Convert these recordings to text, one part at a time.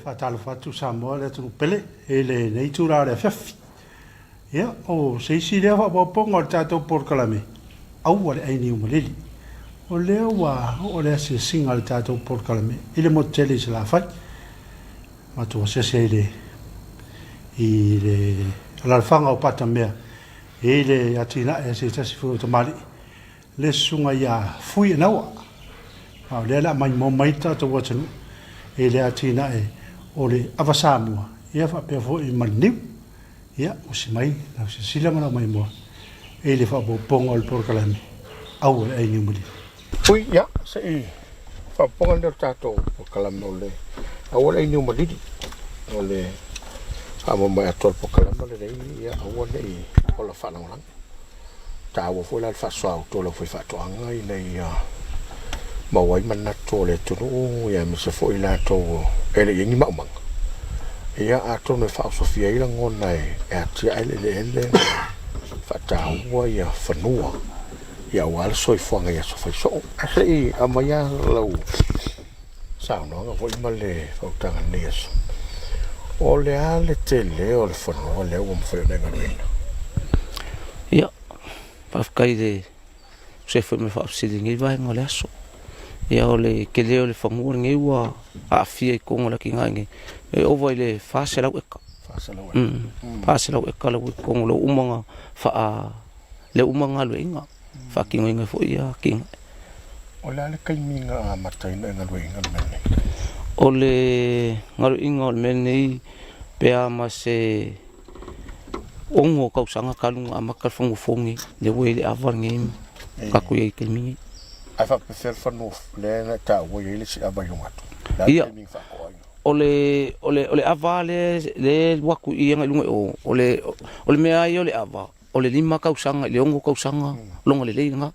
fatalo fatu Samoa le tu pele ele nei tura le fefi ia o se le fa pongo tato por kalame au le ai ni umulili o le o le se singa tato por kalame ile mo tele se la fai ma tu se ile la fanga o pata mea ile atina e se tasi fu to mali le sunga ia fui na wa le la mai mo mai tato watanu ele atina e ole avasamua ia fa pe fo I maniu ia o si mai na se sila mana mai mo ele fa bo pongo al por kalame au ai ni muli ui ia se fa pongo le tato por kalame ole au ai ni muli ole amo mai atol por kalame le ia au le ola fa na ta wo fo la fa so to lo fa to anga nei ma wai mana to le tunu ia me se foi la to ele yengi ma mang ia a to me fa sofia ila ngona e ati ele fa ta wa ia fanua ia wal soi fonga ia so fa so ai amaya lo sa no nga foi male fa ta nes ole ale tele ole fanua le o mfo ne ngana ia pa kai de se foi me fa silingi vai ngole aso ia ole ke leo le fangur ngai wa a fia ko ngola ki ngai e o vai le fasela eka fasela eka le ko ngolo umanga fa le umanga le inga fa ki ngai fo ia ki ole ale kai minga matai na ngalo inga mene ole ngalo inga mene pe ama se ongo ka usanga kalunga amakal fongo fongi le we le avangi ka ku ye ke mingi ai fa prefer fanu le na ta wo ile si abayunga ia ole avale le waku ia ngai ole mea ia ole ava ole lima kausanga le ongo kausanga longa le leinga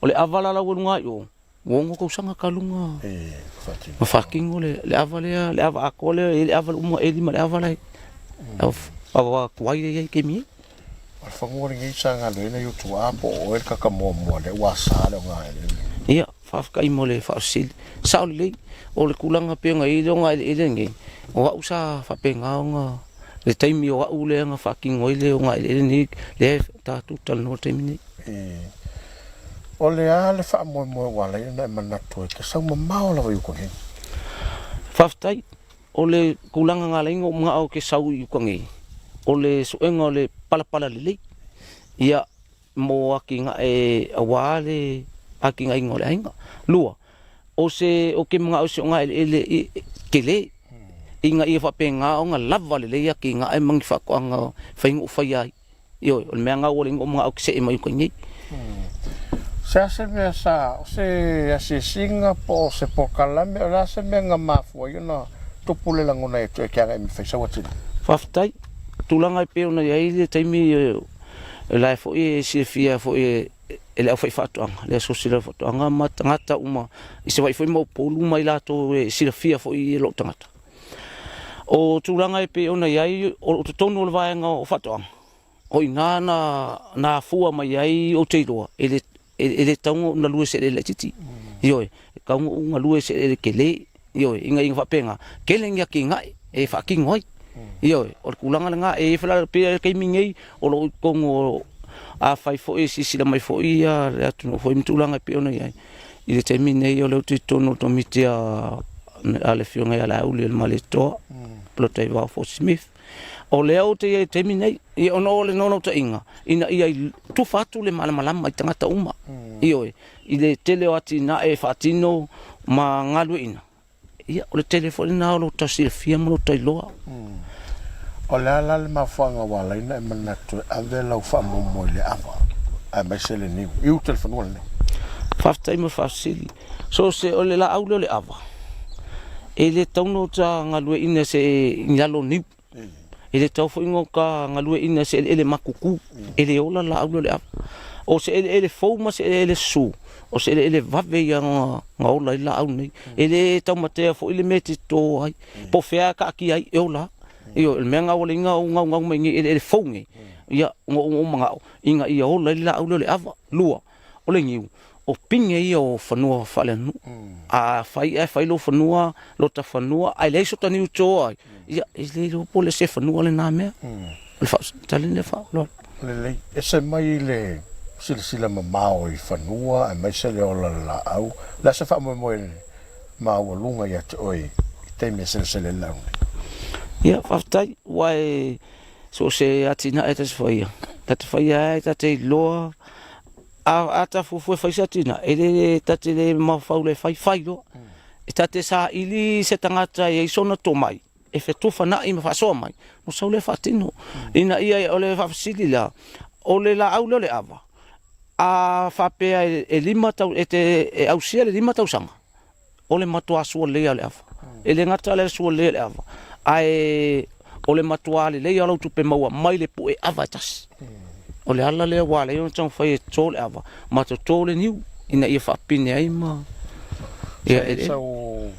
ole avala la wonga yo wongo kausanga kalunga fati ma fucking ole le ava akole le ava uma ele ma le ava ava kwai ye kemi al fango ngi sanga le na youtube apo o el kakamo mo le wasa le nga ia fafka imole fasil saule ole kulanga pe ngai longa ele ngai o usa fa pe nga le taimi o ule nga fucking oile nga ele ni le ta tutal no taimi ole ale fa mo wala na manato ke sa mo mau la yu ko he faftai ole kulanga nga lengo nga o ke sau yu ko ngai ole suenga ole pala le ia mo aki nga e awale aki nga ingole ainga lua o ke mga o se nga ele kele inga ia fa penga o nga lava le ia ki nga ai mangi fa ko nga faingo fa ia yo o me nga o le mga o se e mai ko ni sa se se singa po se po kalame la se me nga mafu yo na to pule la ngona e to ke ga mi fa sa wati faftai tulanga pe ona ia ile taimi la fo e se fia fo e ele foi fatuanga le so sila fatuanga matangata uma ise vai foi mo polu mai la to sila fia foi lo tangata o tulanga pe ona yai o tonu le vai nga o fatuanga o ina na fua mai yai o teilo ele tango na lue se le titi yo ka unga lue se le kele yo inga fa penga kele ngia ki ngai e fa ki ngoi yo o kulanga nga e fa pe ke mingi o lo kongo a fai fo e si la mai fo ia le atu no fo mitulanga pe ona ia ile termine yo le tono to mitia ale fionga ia la uli le maleto plotei va fo Smith o le o te termine i ono le nono ta inga ina ia tu fatu le malama mai tangata uma io ile tele ati na e fatino ma ngalu ina ia o le telefone na lo ta silfia mo ta loa ole le mafanga wala ina manatu ave la fa mo le ava a mesele ni u telefone wala faftai mo fasili so se ole la au le ava ele tono ta ngalue ina se ngalo ni ele tau fo ingo ka ngalue ina se ele makuku ele ola la au le ava o se ele fo ma se ele su o se ele vave ya nga ola la au ni ele tau matea fo ele meti to ai po fea ka ki ai ola io il menga o linga o nga mengi ele fongi ia o manga inga ia o la au le ava lua o le ngiu o pinge ia o whanua whalenu. A whai lo whanua, lo ta whanua, ai leiso tani utoa ai. Ia, le lo po le se whanua le nā mea. Le whao, tali le whao, lo. Le, e se mai le sila mamao I whanua, ai mai se le ola la au. La se wha moe mau lunga ia te oi, I te mea se le lau. Ia, whaftai, wai, so se atina e tas whaia. Tata whaia e tate loa, a ta fufu e whaisa atina, e le tate le mawhau le whai loa. E tate sa ili se tangata e isona tō mai, e whetufa na I mawhasoa mai, no sau le whatino. Ina ia o le whafasili la, o le la au le awa. A whapea e lima tau, e ausia le lima tau sanga. O le matua sua lea le awa. E le ngata le sua lea le awa. Ai o le matua le lea lau tupe maua mai le pu e awa tasi. O le ala lea wale, e on tau whai e tō le awa. Mato tō le niu, ina ia whapine ai ma. Sau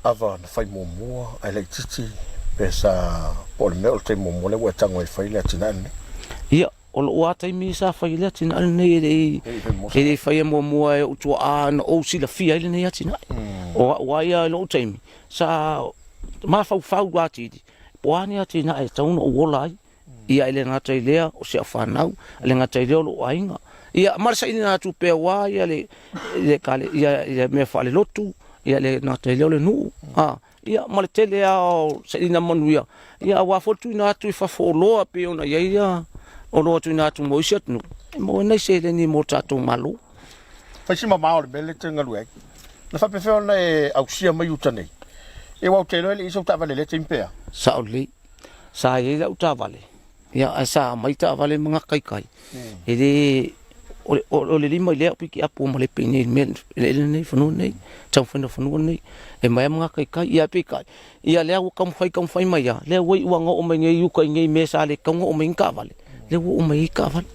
awa na whai mōmua, ai le titi, pe sa o le mea o le te mōmua le ua tango I whai le atinane. Ia, o lo ua taimi sa whai le atinane nei e le whai e mōmua e utua a na o sila fia ele nei atinane. O ia lo taimi, sa ma fau watidi. Poani atina e tauna o wola ai. Ia ele ngata I lea o se whanau, ele ngata I lea o lo ainga. Ia marasa ini nga tu pe wa ia le kale ia me fa le lotu, ia le ngata I lea o le nuu. Ia male tele ao se ina manuia. Ia wa fotu ina atu I whafoloa pe ona ia o lo atu ina atu moisiat nu. Mo nei se le ni mo tatu malu. Whaisima mao le mele te ngalu ai. Na whapewheo na e ausia mai uta nei. E wau te loe le iso tawale le te impea. Sa o le. Sa e lau tawale. Ia sa mai tawale mga kai. E le o le lima I lea piki apu o male pene le nei whanua nei. Tau whanua nei. E mai mga kai. Ia pikai. Ia lea ua kamwhai mai ia. Lea wai uanga o mai ngei uka ngei mesa le kaunga o mai nkawale. Lea ua o mai ikawale.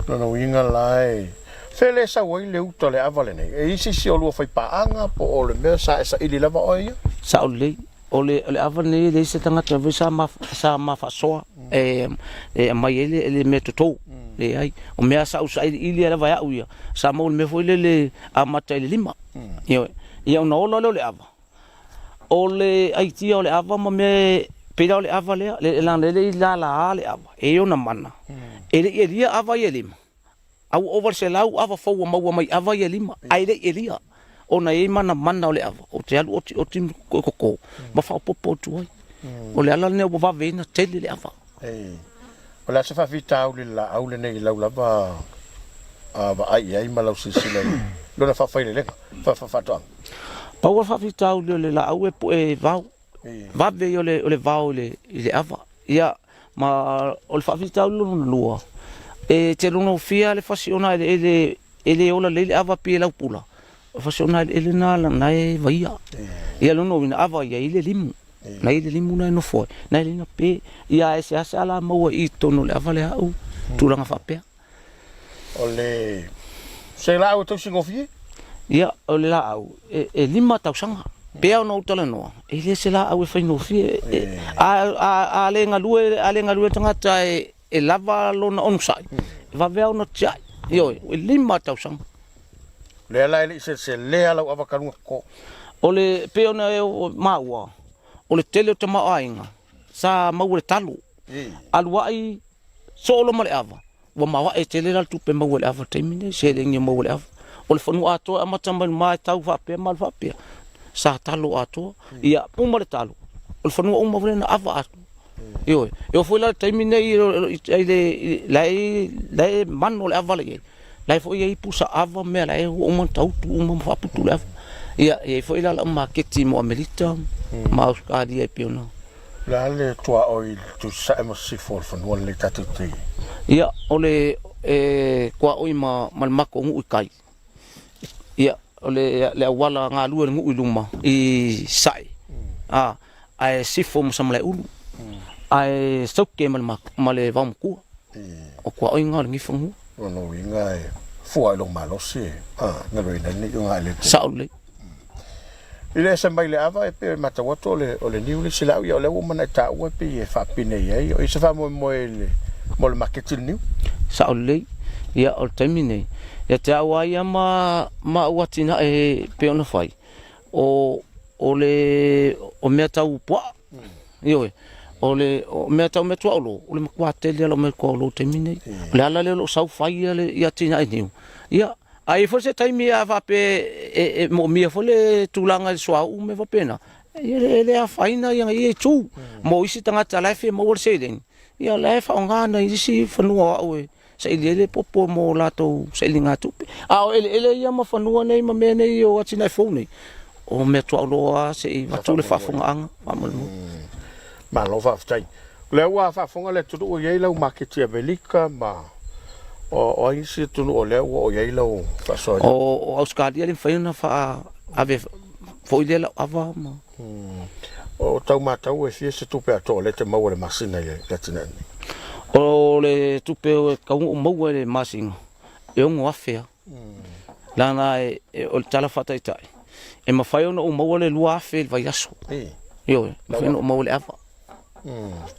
Nana uinga lai. Fele sa wai le uta le avale nei. E isi si o lua whai paanga po o le mea sa e sa ili lava o ia? Sa o le. O le avale nei le se tangata ve sa ma fasoa. E mai ele me totou. Le ai. O mea sa usa ili lava ya uia. Sa mau le me foi le amata ile lima. Ia una ola le ava. O le aitia o le ava ma me pera o le ava le la le ava. E ona mana. E lia ava ia lima. Au over se lau ava fau maua mai ava ia lima. Ai le elia. Ona e mana o le ava. O te alu o tim koko. Ma fa popo tu ai. O le ala ne o va vena tele le ava. O le se fa vita au le la au le nei lau lava ava ai ma lau sisila. Lona fa fai le lenga. Fa toang. Pa ua fa vita au le la au e po e vau. Va ve o le vau le ava. Ia ma o le fa vita au le lua. E te luna fia le fasiona ele ola le ava pe lau pula. Fasiona ele na la e vaia. Ia luna ina ava ia ile limu. Na ile limu na no foi. Na ile na pe ia ese ala maua I tono le ava le au. Tulanga fa pe. O le se la au to singo fie? Ia o le la au e lima tau sanga. Pe au no tala no. Ele se la au e fai no fie. A le ngalue tangata e lava lona onsai. Va vea ona tia. Yo, e lima tau sang. Le ala ele se le ala ava kalunga ko. O le peona e o maua. O le tele o te maainga. Sa mau le talu. Alua ai solo ma le ava. Wa mawa e tele la tupe mau le ava taimine. Se le nge mau le ava. O le whanua atoa amatamba mai tau whapea mal whapea. Sa talu atoa. Ia puma le talu. O le whanua uma vile na ava atoa. Yo, eu fui lá terminei ele lá mano le ava le. Lá foi aí pusa ava me lá uma tautu uma faputu lá. E foi lá uma keti mo amerita, mas cari e piona. Lá le tua oi tu sa mo si for no le tatu te. Ia ole kwa oi mal mako ngu kai. Ia ole le wala ngalu ngu iluma I sai. Ai sifo mo samle ulu. Ai soke male vamku. O kwa oi ngal ngi fungu. No inga fua lo malo si. Ngalo ina ni nga le. Saule. Ile se mai le ava e pe mata wato le o le niu le sila ia le woman ta wa pe e fa pine ia o se fa mo le marketing niu. Saule. ia o taimi nei ia te awa ia ma watina e pe ona fai o mea tau pua io o mea tau me tuaulo o le makuatele alo me kuaulo taimi nei o le ala le lo sau fai ia tina e niu ia ai fo se taimi a va pe mo mia fo le tulanga le soa u me va pena ele a faina ia ia tu mo isi tanga tala fe mo se den ia le fa nga na isi fanua o se ele popo mo lato se linga tu a ele ia ma fanua nei ma me nei o atina fo nei o me tu aloa se va tu le fa fonga anga ma ma lo fa ftai le wa fa fonga le tu o ye lo market ya velika ma o isi tu o le o ye lo fa so o australia le faina fa ave foi dela ava ma o tau matau e fie se tupe ato le te mau le masina ye katina o le tupe o ka o mau le masina e un afea lana o tala fata itai e ma fai ona o mau le lua afe vai aso io fai o mau le ava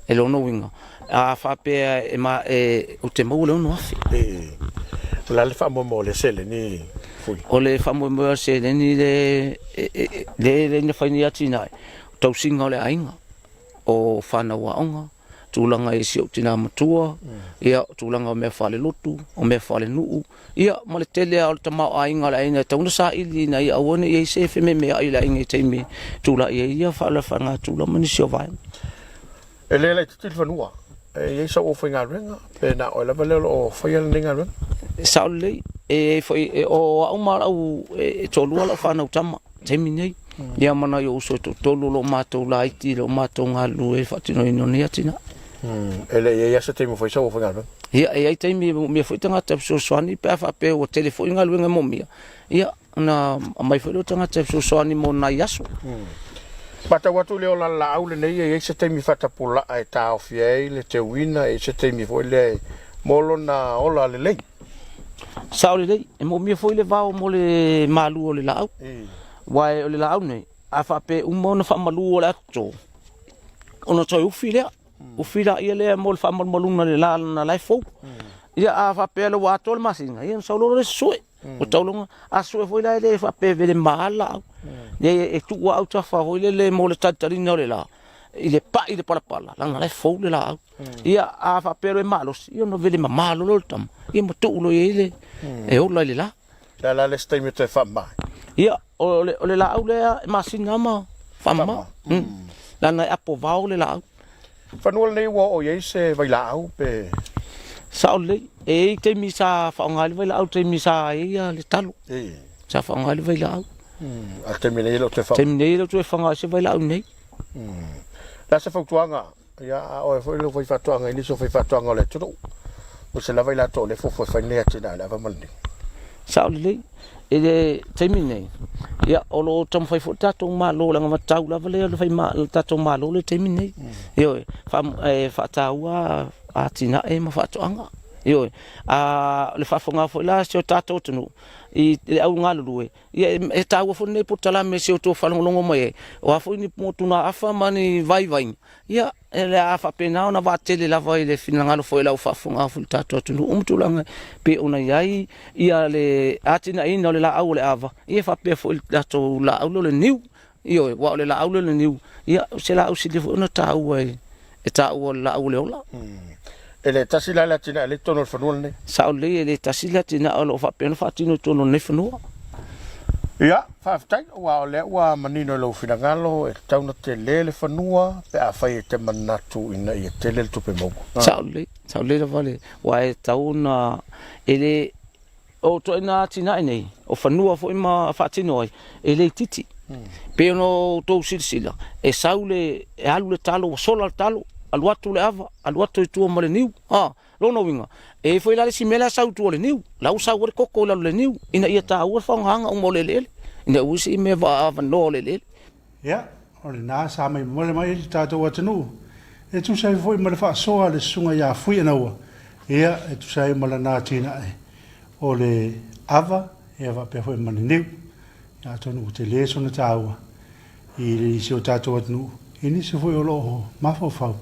e lo no winga a fa pe e ma o te mau le no afe la le fa mo le sele ni o le fa mo se ni le ne fai ni atina tau singa le ainga o fana wa onga tulanga e si o tina matua ia tulanga me fale lotu o me fale nuu ia ma le tele o tama ainga le ainga tau na sa ili na ia wone ia se fe me ai la inga teimi tula ia fala fanga tula mani sio vai ele te fanua e sa o finga renga pe na o la vale o fai le ninga renga sa le e foi o au mara u tolu la fana tama teimi nei ia mana yo so to tolu lo mato la iti lo mato ngalu e fatino ino ni atina ele ia se teimi foi sa o finga renga ia teimi me foi tanga tap so swani pe fa pe o telefone ngalu nga momia ia na mai foi tanga tap so swani mo na yaso Pata watu leo la au le nei e se temi fata pula e ta ofie le te wina e se temi foi le molo na ola le lei. Saule lei e mo mi foi le vao mo le malu o le lau. Wai o le lau nei a fa pe un mo na fa malu o le to. Ona toi ufile ufila ia le mo fa mo luna le la na lai fo. Ia a fa pe le wato le masinga ia saulo le sue. O taulonga a sue foi la le fa pe vele mala. E tu wa au tafa ho le mo le tatarina o le la ile pa ile pala la na fo le la ia a fa pero e malos io no vele malo lo tam ia mo tu lo ile e o le la la le stai me te fa mai ia o le la au le masina ma fa ma la na apo va o le la fa no le wo o ye se vai la au pe sa le e te mi sa fa ngal vai la au te mi sa ia le talo sa fa ngal vai la au a terminei lo te fa terminei lo te fa se vai la nei la se fa tuanga ya o foi lo foi fa tuanga ni so foi fa tuanga le tudo o se la vai la to le fo fa ne atina la va mal ni sa le e terminei ya o lo tam foi fo tato ma lo la ma tau la vale lo fai ma tato ma lo le terminei yo fa taua atina e ma fa tuanga yo le fa fonga fo la se tato tunu i au ngalu e tau fo ne potala me se to fa longo mai o afo ni potuna afa mani vai ia ele afa pena ona va tele la vai le fina ngalo fo la fa fonga fo tato tunu umtulanga pe ona yai ia le atina ina le la au le ava ia fa pe fo tato la au le niu io wa le la au le niu ia se la au si le ona tau e tau la au le ola ele tasila la tina le tono fanul ne saule ele tasila tina o fa pena fa tino tono ne fanua ia fa tai wa le wa manino lo fina ngalo e tauna te le fanua pe a fai te manatu ina ia te le tupe mo saule le vale wa e tauna ele o to ina tina nei o fanua fo ima fa tino ele titi pe no to silsila e saule e alu le talo sola talo aluatu le ava aluatu tu mo le niu lo no winga e foi la si mela sau tu le niu la usa o koko la le niu ina ia ta o fa hanga o mo le ina usi me va no le ya o le na sa mai mo le mai ta to watunu e tu sai foi mo le fa so le sunga ya fui na o ia e tu sai mo la na tina o le ava e va pe foi mo le niu ya to no te le so na ta o i le si o ta to watunu ini se foi o lo ma fo fa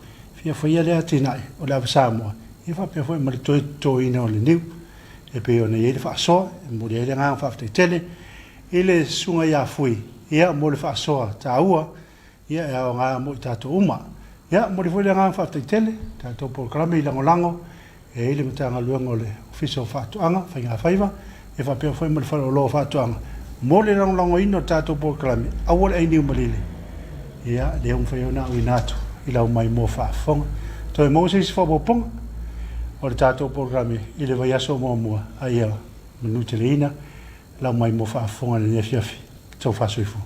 fia foi le atina o la Samoa e fa pe foi mal to ina o le niu e pe ona ye le fa so mo le nga fa te tele ile sunga ya fui ia mo le fa so ta ua ia e nga mo tato uma ia mo le foi le nga fa te tele tato programa i lango e ile mtanga luengo le official fa to anga fa nga faiva e fa pe foi mo le fa lo fa to anga mo le lango ino tato programa awol ai ni malile ia le un fa ona winato ila mai mo fa fong to mo se fa bo pong o le tato programa i le vai aso mo mo aia minutelina la mai mo fa fonga le fiafi tau fa soifo